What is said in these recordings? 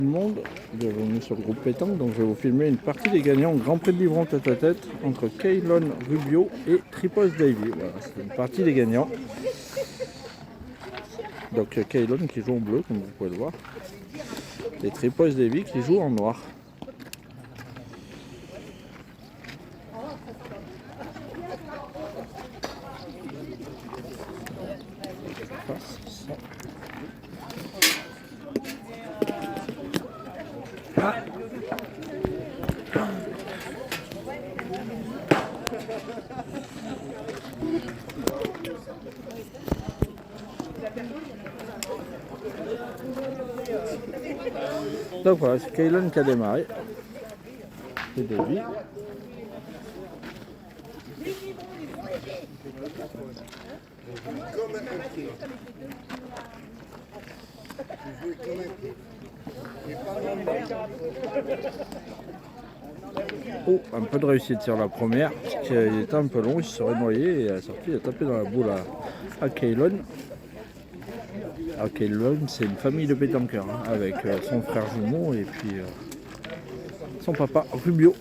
Tout le monde, bienvenue sur le groupe Pétanque. Donc je vais vous filmer une partie des gagnants Grand Prix de Livron tête à tête entre Keylon Rubio et Tripos Davy. Voilà, c'est une partie des gagnants. Donc Keylon qui joue en bleu comme vous pouvez le voir et Tripos Davy qui joue en noir. Donc voilà, c'est Keylon qui a démarré. C'est Davy. Oh, un peu de réussite sur la première, parce qu'il était un peu long, il se serait noyé et à la sortie il a tapé dans la boule à Keylon. Alors Keylon, c'est une famille de pétanqueurs, hein, avec son frère jumeau et puis son papa Rubio.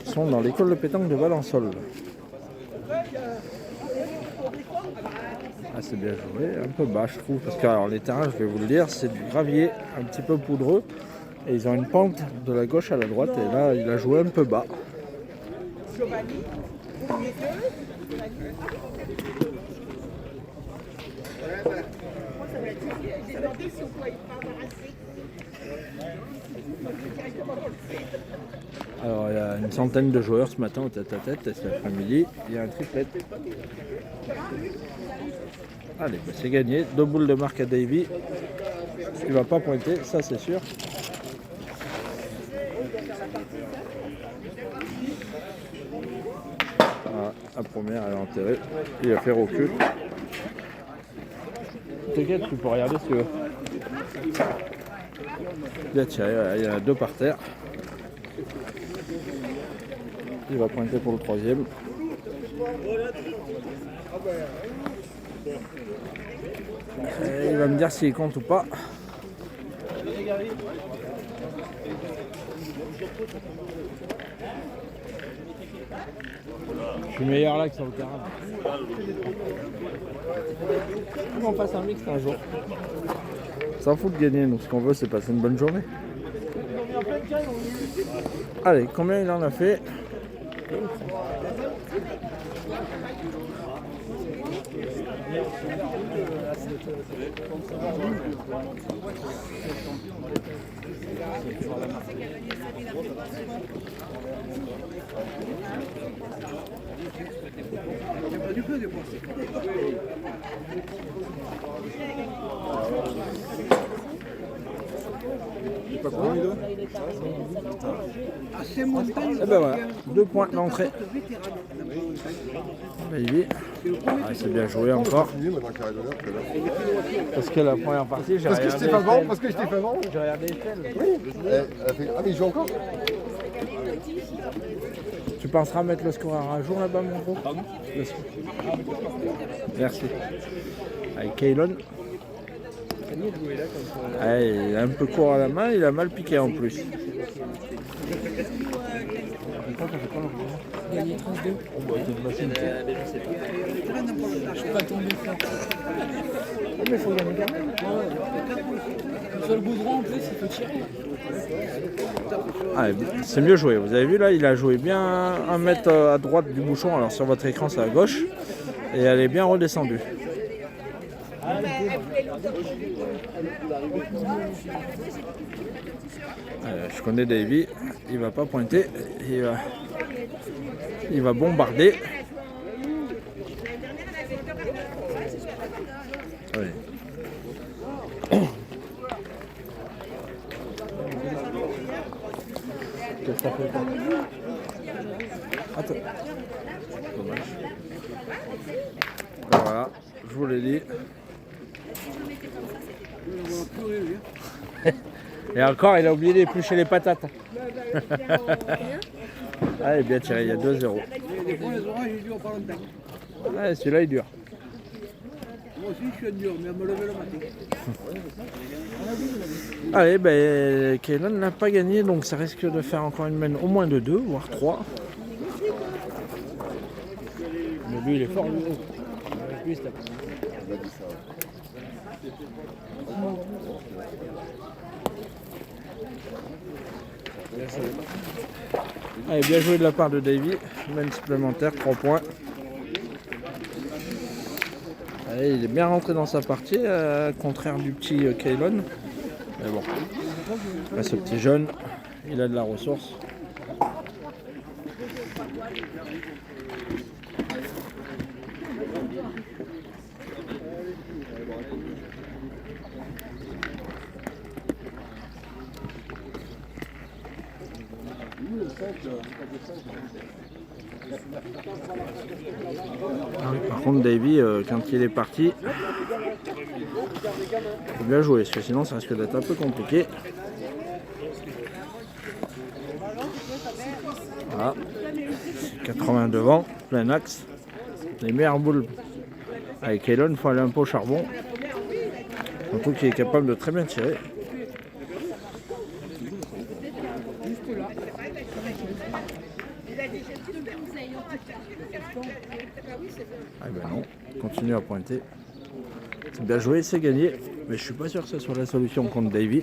Ils sont dans l'école de pétanque de Valençol. Ah, c'est bien joué, un peu bas je trouve, parce que alors, les terrains, je vais vous le dire, c'est du gravier un petit peu poudreux. Et ils ont une pente de la gauche à la droite et là il a joué un peu bas. Alors il y a une centaine de joueurs ce matin au tête à tête et cet après-midi il y a un triplet. Allez, bah c'est gagné, 2 boules de marque à Davy. Il va pas pointer, ça c'est sûr. Voilà, la première elle est enterrée, il a fait recul. T'inquiète, tu peux regarder si tu veux. Il a tiré, voilà, il y en a 2 par terre. Il va pointer pour le troisième. Et il va me dire s'il compte ou pas. Je suis meilleur là que sur le terrain. On passe un mixte un jour. S'en fout de gagner, nous ce qu'on veut c'est passer une bonne journée. Allez, combien il en a fait? Et ben voilà, 2 points d'entrée. Ah, c'est bien joué encore. Parce que la première partie, j'ai regardé. Parce que je t'ai fait bon. J'ai regardé Estelle. Oui. Ah, mais il joue encore. Tu penseras mettre le scoreur à jour là-bas, mon gros? Pardon? Merci. Avec Keylon. Ah, il est un peu court à la main, il a mal piqué en plus. Gagné 32. Je suis pas tombé fort. Mais il faut gagner quand même. Sur le goudron en plus, il faut tirer. Ah, c'est mieux joué. Vous avez vu là, il a joué bien 1 mètre à droite du bouchon. Alors sur votre écran, c'est à gauche. Et elle est bien redescendue. Je connais Davy, il va pas pointer, il va bombarder. Oui. Qu'est-ce que ça fait? Attends. Dommage. Voilà, je vous l'ai dit. Et encore, il a oublié d'éplucher les patates. Allez, bien tiré, il y a 2-0. Ouais, celui-là, il dure. Moi aussi, je suis un dur, mais à me lever le matin. Allez, ben, Kaylon n'a pas gagné, donc ça risque de faire encore une mène au moins de 2, voire 3. Mais lui, il est fort, lui. Avec lui, c'est allez, bien joué de la part de Davy. Mène supplémentaire, 3 points. Allez, il est bien rentré dans sa partie, contraire du petit Kaylon. Mais bon, là, ce petit jeune, il a de la ressource. Par contre, Davy, quand il est parti, il faut bien jouer, parce que sinon ça risque d'être un peu compliqué. Voilà, 80 devant, plein axe. Les meilleures boules avec Kaylon, il faut aller un peu au charbon. Surtout qu'il est capable de très bien tirer. Ah ben non, continue à pointer. C'est bien joué, c'est gagné. Mais je suis pas sûr que ce soit la solution contre Davy.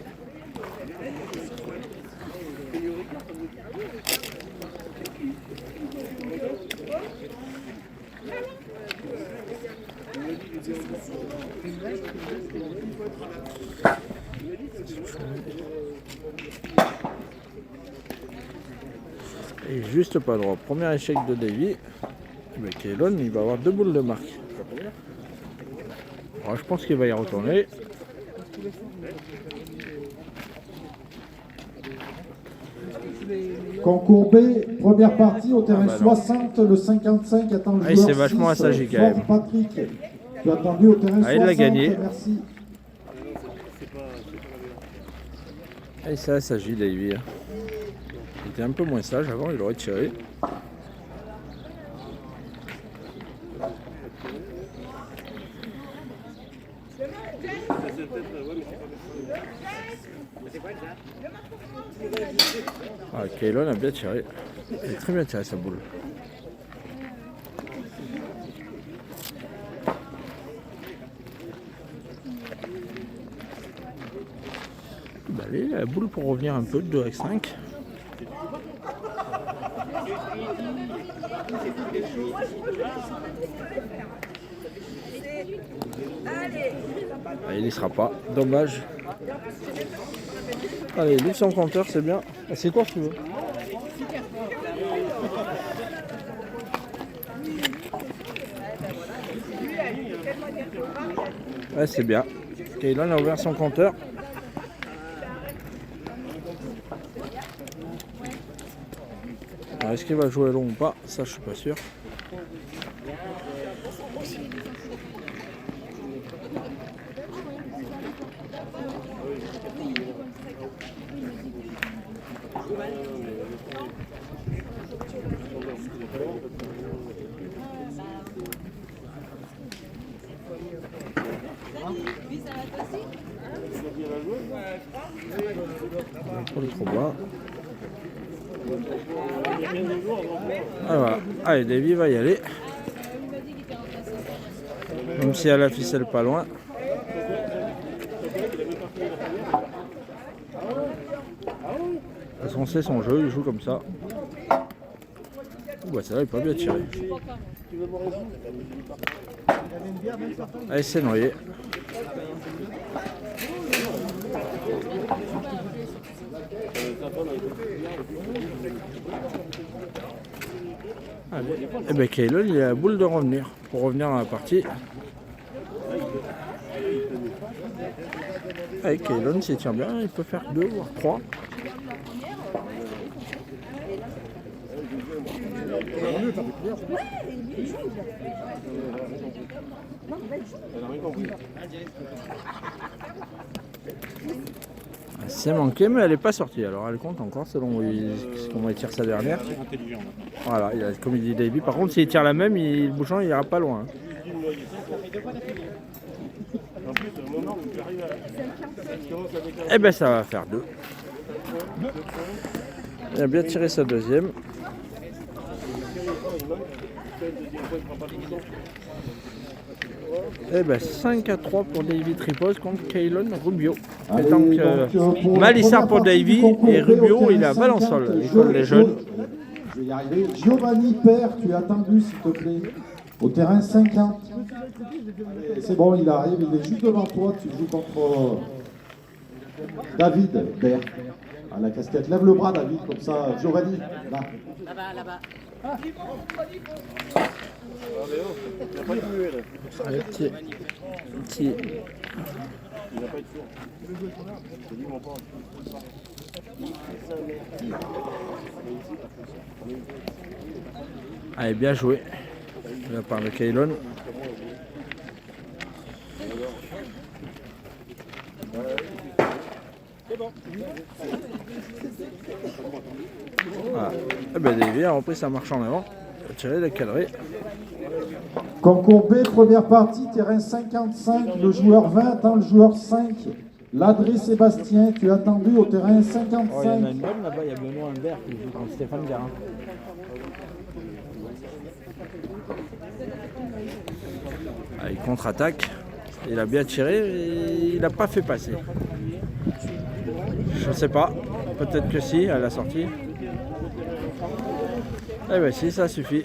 Et juste pas droit. Premier échec de Davy. Mais Kaylon, il va avoir 2 boules de marque. Alors, je pense qu'il va y retourner. Concours B, première partie au terrain 60, le 55 attend le joueur c'est vachement 6, assagi quand même. Patrick, tu as attendu au terrain 60, il l'a gagné. Merci. Et ça s'agit Davy. Il était un peu moins sage avant, il aurait tiré. Ah, Kaylon a bien tiré. Il a très bien tiré sa boule. Bah, allez, la boule pour revenir un peu de 2 avec 5. Ah, il n'y sera pas, dommage. Allez, livre son compteur, c'est bien. Ah, c'est quoi si tu veux? Ouais, c'est bien. Kaylon a ouvert son compteur. Alors, est-ce qu'il va jouer long ou pas? Ça, je suis pas sûr. Pas trop bas. Ah, voilà. Allez, Davy va y aller. Même si elle a la ficelle pas loin. De toute façon, c'est son jeu, il joue comme ça. Ouh, bah ça va, il peut pas bien tirer. Allez, c'est noyé. Allez. Et bien Kaylon, il a la boule de revenir pour revenir dans la partie. Avec Kaylon, s'il tient bien, il peut faire 2 voire 3. C'est manqué, mais elle n'est pas sortie. Alors elle compte encore selon comment il tire sa dernière. Voilà, comme il dit Davy. Par contre, s'il tire la même, le bouchon il ira pas loin. Eh ben ça va faire 2. Il a bien tiré sa deuxième. Eh ben 5-3 pour Davy Tripos contre Kaylon Rubio. Allez, Donc, pour la Malissard première pour partie Davy du concours et B au Rubio terrain il est à 50, Valençol, l'école des jeunes. Je vais y arriver. Giovanni Père, tu es attendu s'il te plaît. Au terrain 50. C'est bon, il arrive, il est juste devant toi. Tu joues contre David Père. À la casquette. Lève le bras, David, comme ça. Giovanni, là. Là-bas. Petit. Allez, bien joué de la part de Kaylon. Voilà. Eh ben Davy a repris sa marche en avant. Il a tiré le cadré. Concours B, première partie, terrain 55. Le joueur 20 attend le joueur 5. Ladré Sébastien, tu es attendu au terrain 55. Oh, il y en a une bonne là-bas, il y a Benoît Humbert qui joue contre Stéphane Garin. Ah, il contre-attaque. Il a bien tiré et il n'a pas fait passer. Je sais pas. Peut-être que si, à la sortie. Eh ben si, ça suffit.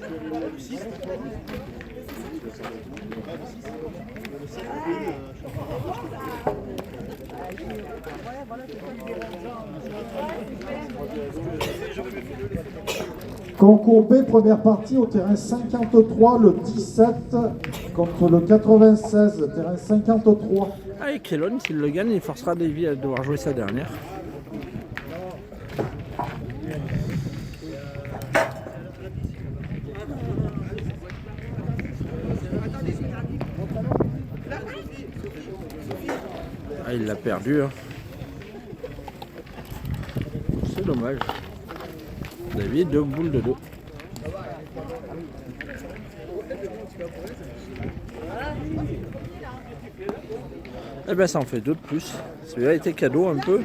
Concours B, première partie au terrain 53, le 17 contre le 96, terrain 53. Ah, et Kaylon, s'il le gagne, il forcera Davy à devoir jouer sa dernière. Ah, il l'a perdu. Hein. C'est dommage. Davy, 2 boules de dos. Eh ben ça en fait 2 de plus. Celui-là était cadeau un peu.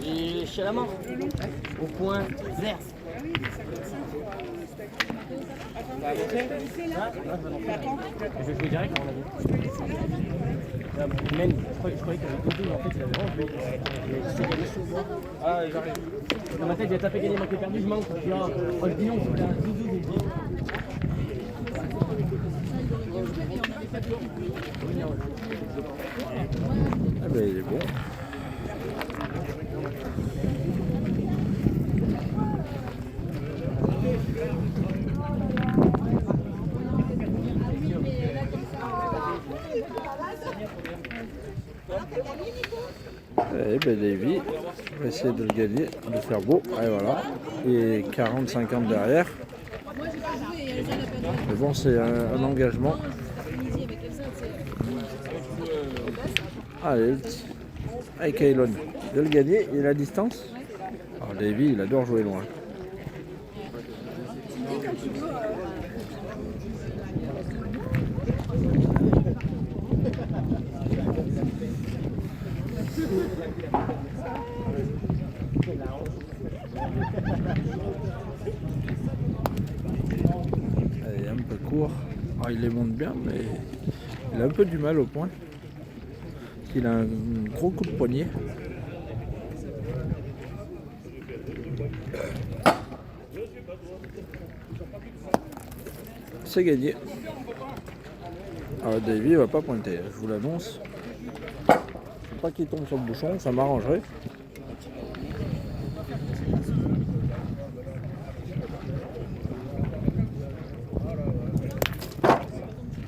Et chez la main. Au point vert. Je vais jouer direct, à mon avis. Même, je croyais qu'il y avait 2-2, mais en fait, il avait vraiment joué. Ah, j'arrive. Dans ma tête, j'ai tapé gagné, manqué perdu, je manque. Je dis non, c'était un 12-12, je dis. Ah ben il est bon. Et ben Davy va essayer de le gagner, de le faire beau. Et voilà. Et 40-50 derrière. Mais bon, c'est un engagement. Allez, avec Kaylon, de le gagner et la distance. Alors Davy, il adore jouer loin. Allez, un peu court. Alors, il les monte bien, mais il a un peu du mal au point. Il a un gros coup de poignet. C'est gagné. Alors Davy ne va pas pointer, je vous l'annonce. Faut pas qu'il tombe sur le bouchon, ça m'arrangerait.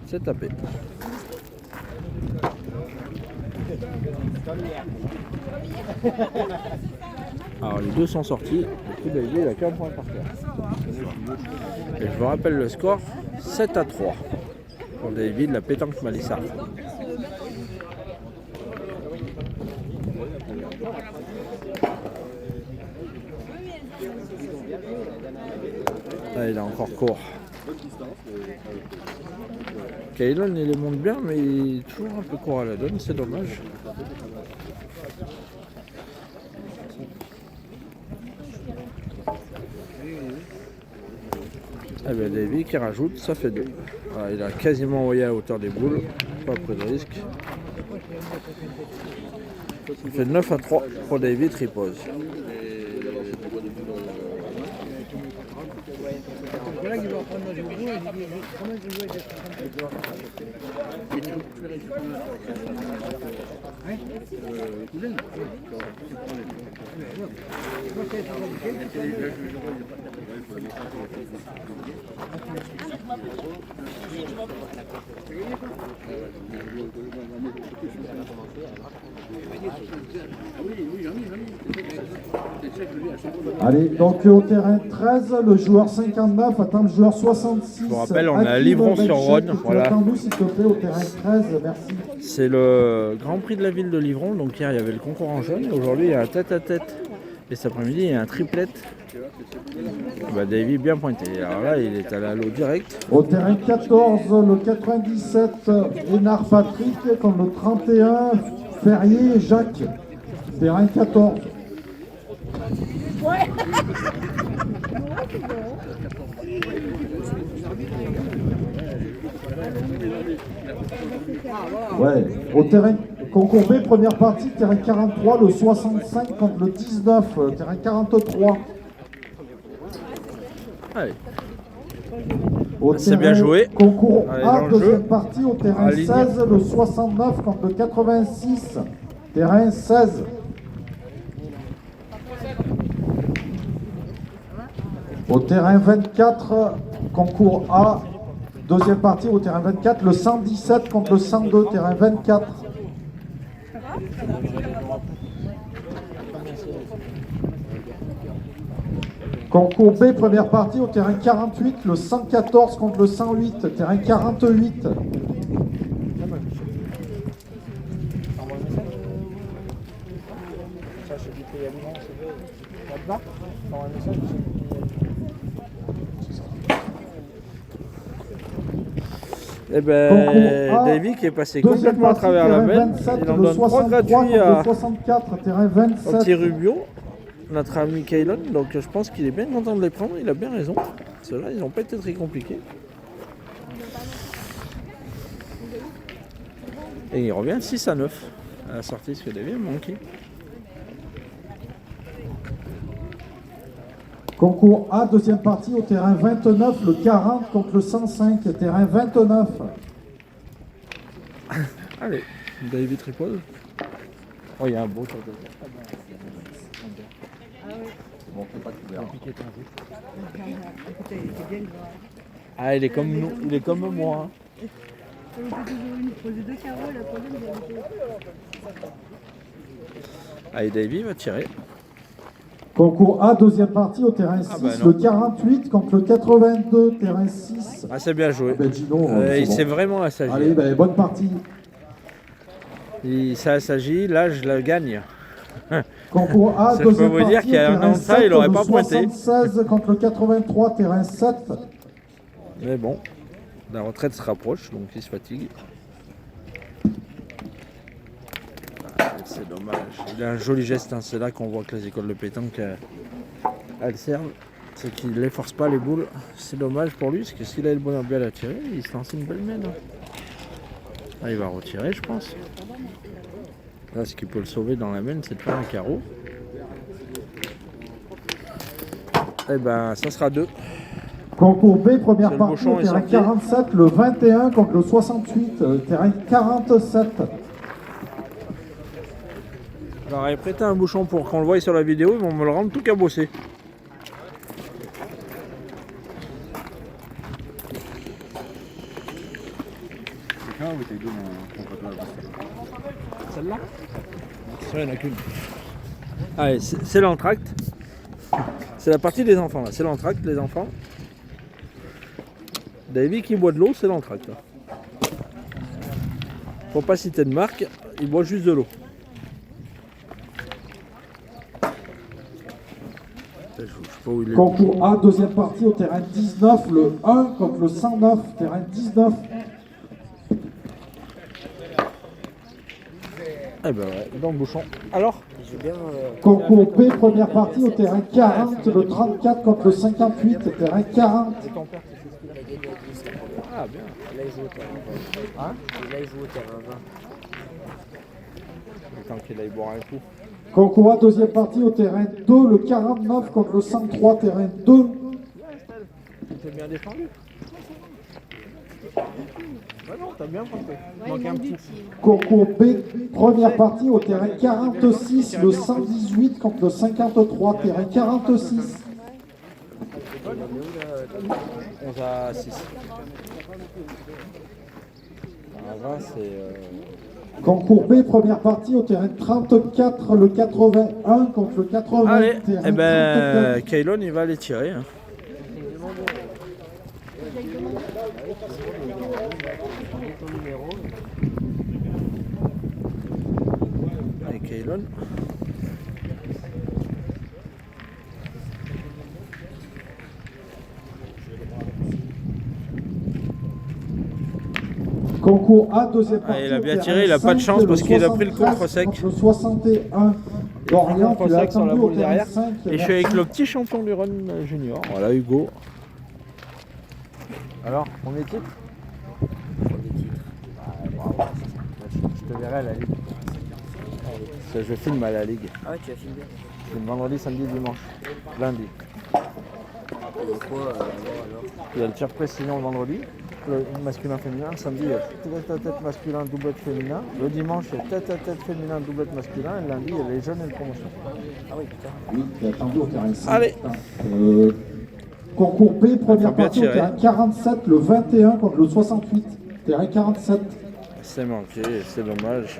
C'est tapé. Alors les deux sont sortis, le coup Davy il a qu'un point par terre. Et je vous rappelle le score, 7-3 pour Davy de la pétanque Malissard. Là il est encore court. Kaylon il les monte bien, mais il est toujours un peu court à la donne, c'est dommage. Eh bien Davy qui rajoute, ça fait 2. Voilà, il a quasiment envoyé à hauteur des boules, pas pris de risque. Ça fait 9-3 pour Davy Tripose. Allez, donc au terrain 13, le joueur 59 attend le joueur 66. Je vous rappelle, on est à Livron-sur-Rhône. Voilà. Attends-nous s'il te plaît au terrain 13, merci. C'est le Grand Prix de la ville de Livron. Donc hier il y avait le concours en jaune. Aujourd'hui il y a un tête-à-tête. Et cet après-midi il y a un triplette. Bah, Davy bien pointé. Alors là il est à l'allô direct. Au terrain 14, le 97, Hénard Patrick contre le 31, Ferrier Jacques. Terrain 14. Ouais, au terrain concours B, première partie, terrain 43, le 65 contre le 19, terrain 43. Allez. C'est bien joué. Concours Allez, A, dans le deuxième jeu. partie, au terrain Aligné. 16, le 69 contre le 86, terrain 16. Au terrain 24, concours A, deuxième partie, au terrain 24, le 117 contre le 102, terrain 24. Concours B, première partie, au terrain 48, le 114 contre le 108, terrain 48. Eh ben, Davy qui est passé complètement à travers la benne. Il en donne 3 gratuits à 64, terrain 27. petit Rubio, notre ami Kaylon. Donc je pense qu'il est bien content de les prendre. Il a bien raison. Ceux-là, ils n'ont pas été très compliqués. Et il revient 6-9 à la sortie, ce que Davy a manqué. Concours A, deuxième partie, au terrain 29, le 40 contre le 105, terrain 29. Allez, Davy Tripole. Oh, il y a un beau sur le Ah, il est comme nous, il est comme moi. Allez, Davy va tirer. Concours A, deuxième partie, au terrain 6, bah le 48 contre le 82, terrain 6. Ah, c'est bien joué. Ben, Gino, Il c'est s'est bon. vraiment assagi. Allez, ben, bonne partie. Ça assagit, là je le gagne. Concours A, Ça, je peux deuxième vous partie, dire qu'il y a au un terrain an de ça, 7, il aurait le pas pointé. 76 contre le 83, terrain 7. Mais bon, la retraite se rapproche, donc il se fatigue. C'est dommage. Il a un joli geste, hein. C'est là qu'on voit que les écoles de pétanque elles servent. C'est qu'il ne les force pas les boules. C'est dommage pour lui, parce que s'il a le bonheur bien à tirer, il se lance une belle mène. Là, il va retirer, je pense. Là, ce qui peut le sauver dans la mène, c'est de faire un carreau. Et ben, ça sera 2. Concours B, première Le partie, bouchon au est terrain sorti. 47, le 21 contre le 68, terrain 47. J'aurais prêté un bouchon pour qu'on le voie sur la vidéo, ils vont me le rendre tout cabossé. Celle-là? Ça, il n'y en a qu'une. Allez, c'est l'entracte. C'est la partie des enfants là, c'est l'entracte, les enfants. Davy qui boit de l'eau, c'est l'entracte. Faut pas citer de marque, il boit juste de l'eau. Je pas où il est. Concours A, deuxième partie au terrain 19, le 1 contre le 109, terrain 19. Eh ben ouais, dans le bouchon. Alors Concours B, première partie au terrain 40, le 34 contre le 58, terrain 40. Ah bien. Là, il joue au terrain 20. Hein Et là, il joue au terrain 20. Le temps qu'il aille boire un coup. Concours A, deuxième partie au terrain 2, le 49 contre le 103, terrain 2. T'as bien défendu. Ouais non, t'as bien pensé. Il manque un petit. Concours B, première partie au terrain 46, le 118 contre le 53, terrain 46. 11 à 6. À 20, c'est... Concours B, première partie au terrain 34, le 81 contre le 80, Allez, terrain eh ben, 34. Kaylon, il va aller tirer. Hein. Allez, Kaylon. Concours A, deuxième partie. Ah, il a bien au tiré, terrain il a pas de 5, chance parce qu'il a pris le 73 contre sec. contre le 61. Dorian, tu l'as Contre-sec sur la attendu au boule terrain derrière. 5. Et je suis avec le petit champion du run junior. Voilà, Hugo. Alors, premier titre bravo. Je te verrai à la ligue. Parce que je filme à la ligue. Ah ouais, tu as filmé. C'est vendredi, samedi, dimanche. Lundi. Il y a quoi alors Il y a le tir précision le vendredi, le masculin féminin. Samedi, il y a tête à tête masculin, doublette féminin. Le dimanche, il y a tête à tête féminin, doublette masculin. Et le lundi, il y a les jeunes et le promotion. Ah oui, putain. Oui, tu as attendu au terrain 5. Allez. Concours B, Faut première bien partie au tirer. terrain 47, le 21 contre le 68. Terrain 47. C'est manqué, c'est dommage.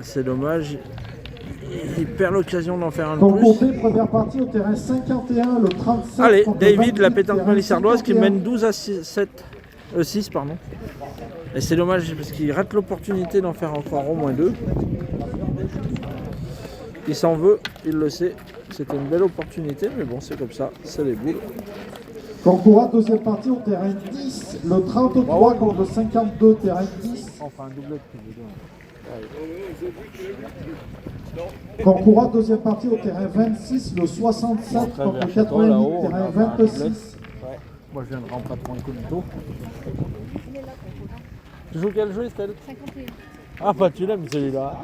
C'est dommage. Il perd l'occasion d'en faire un de Concours plus. B, première partie au terrain 51, le 37. Allez, contre le David, la 28, pétanque terrain malissardoise qui 51. mène 12 à 6, pardon. Et c'est dommage parce qu'il rate l'opportunité d'en faire encore au moins 2. Il s'en veut, il le sait. C'était une belle opportunité, mais bon, c'est comme ça, c'est les boules. Concours A, deuxième partie au terrain 10, le 33 contre le 52, terrain 10. Enfin, un doublette que je veux dire. Concours A, deuxième partie au terrain 26, le 67 Très contre le vers Château, 88, là-haut, terrain on a un doublette. 26. Ouais. Moi, je viens de rentrer à Incognito. Tu joues quel jeu, Estelle 51. Ah, bah tu l'aimes celui-là.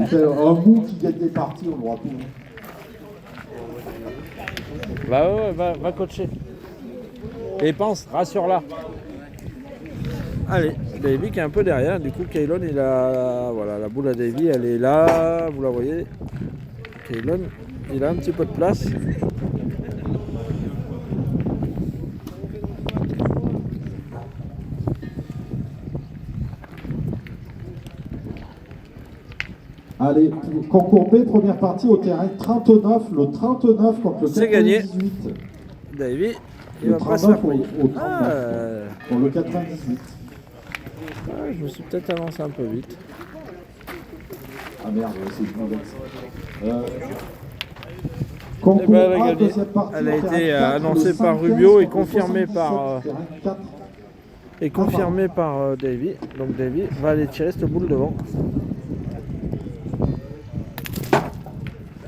C'est un mou qui gagne des parties, on le voit tout. Bah ouais, va coacher. Et pense, rassure-la. Allez, Davy qui est un peu derrière. Du coup, Kaylon, il a. Voilà, la boule à Davy, elle est là. Vous la voyez. Kaylon, il a un petit peu de place. Allez, concours B, première partie au terrain 39, le 39 contre le C'est gagné. 98. Davy, il Le va pas se 39 faire payer. au 39 Ah, pour le 98. je me suis peut-être avancé un peu vite. Ah merde, c'est une mauvaise. Eh Concours ben, elle a A, gagné. deuxième partie, Elle a au été terrain 4, annoncée le par 115 Rubio et contre le confirmée 77, par, terrain 4. Et confirmé par Davy. Donc Davy va aller tirer cette boule devant.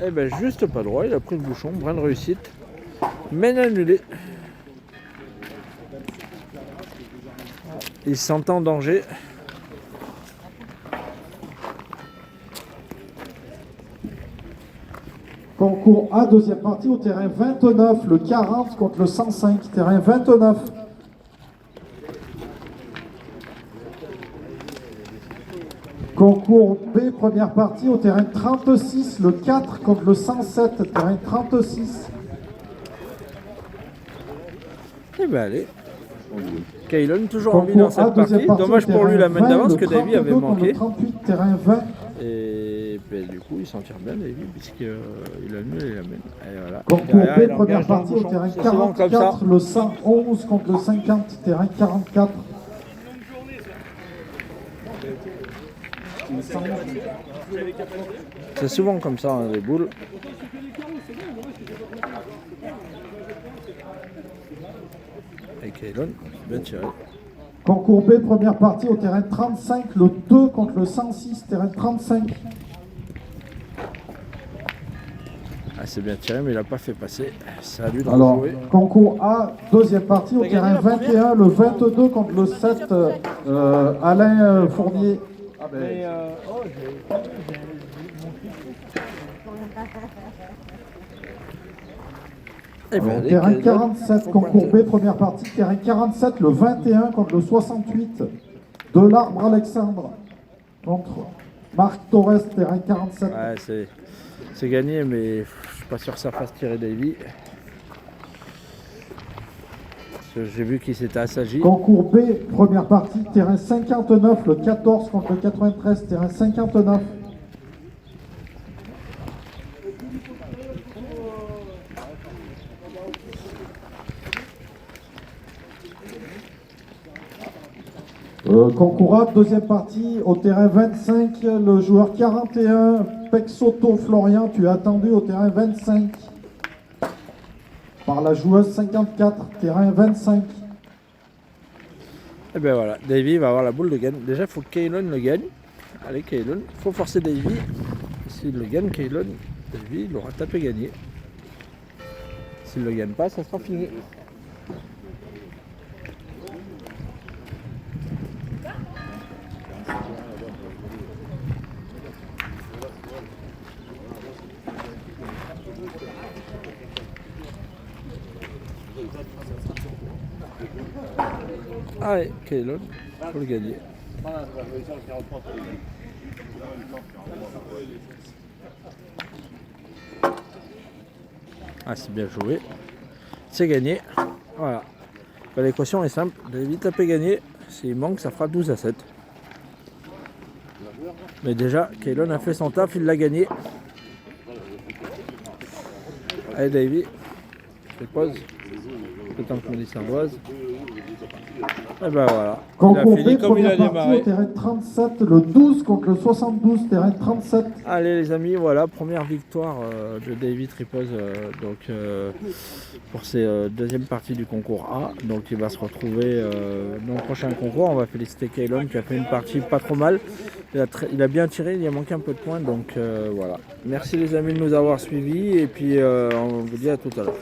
Eh ben juste pas droit, il a pris le bouchon, brin de réussite. Mène annulé. Il se sent en danger. Concours A, deuxième partie au terrain 29, le 40 contre le 105, terrain 29. Concours B, première partie au terrain 36, le 4 contre le 107, terrain 36. Eh ben allez. Kaylon toujours en vie dans Concours A, cette deuxième partie. Dommage au pour lui terrain la main 20, d'avance le que Davy avait 32 contre manqué. le 38, terrain 20. Et ben, du coup il s'en tire bien Davy puisqu'il a annulé la main. Et voilà. Concours Derrière, B, il première engage dans le partie au bouchon. terrain C'est souvent comme ça. 44, le 111 contre le 50, terrain 44. C'est souvent comme ça, hein, les boules. Et Kaylon, bien tiré. Concours B, première partie au terrain 35, le 2 contre le 106, terrain 35. Ah, c'est bien tiré, mais il n'a pas fait passer. C'est à lui de Alors, rejouer. concours A, deuxième partie au terrain 21, le 22 contre le 7, Alain Fournier. Ah ben, Eh ben, alors, allez, terrain Kaylon. 47, concours B, première partie, terrain 47, le 21 contre le 68, de l'Arbre Alexandre contre Marc Torres, terrain 47. Ouais, c'est gagné, mais je suis pas sûr que ça fasse tirer Davy. Parce que j'ai vu qu'il s'était assagi. Concours B, première partie, terrain 59, le 14 contre le 93, terrain 59. Concours A, deuxième partie, au terrain 25, le joueur 41, Pexoto Florian, tu es attendu au terrain 25. Par la joueuse 54, terrain 25. Et ben voilà, Davy va avoir la boule de gagne. Déjà, il faut que Kaylon le gagne. Allez, Kaylon, il faut forcer Davy. S'il le gagne, Kaylon, Davy, il aura tapé gagné. S'il ne le gagne pas, ça sera fini. Allez, Kaylon, il faut le gagner. Ah, c'est bien joué. C'est gagné. Voilà. Ben, l'équation est simple. Davy tapé gagné. S'il manque, ça fera 12-7. Mais déjà, Kaylon a fait son taf, il l'a gagné. Allez, Davy. Je pose. Le temps qu'on dit Sardoise. Et ben voilà. Concours Il a fini B, comme il a première partie au démarré. terrain 37, le 12 contre le 72, terrain 37. Allez les amis, voilà, première victoire de Davy Tripos pour ces deuxième partie du concours A. Donc il va se retrouver dans le prochain concours. On va féliciter Kaylon qui a fait une partie pas trop mal. Il a bien tiré, il a manqué un peu de points. Donc voilà. Merci les amis de nous avoir suivis et puis on vous dit à tout à l'heure.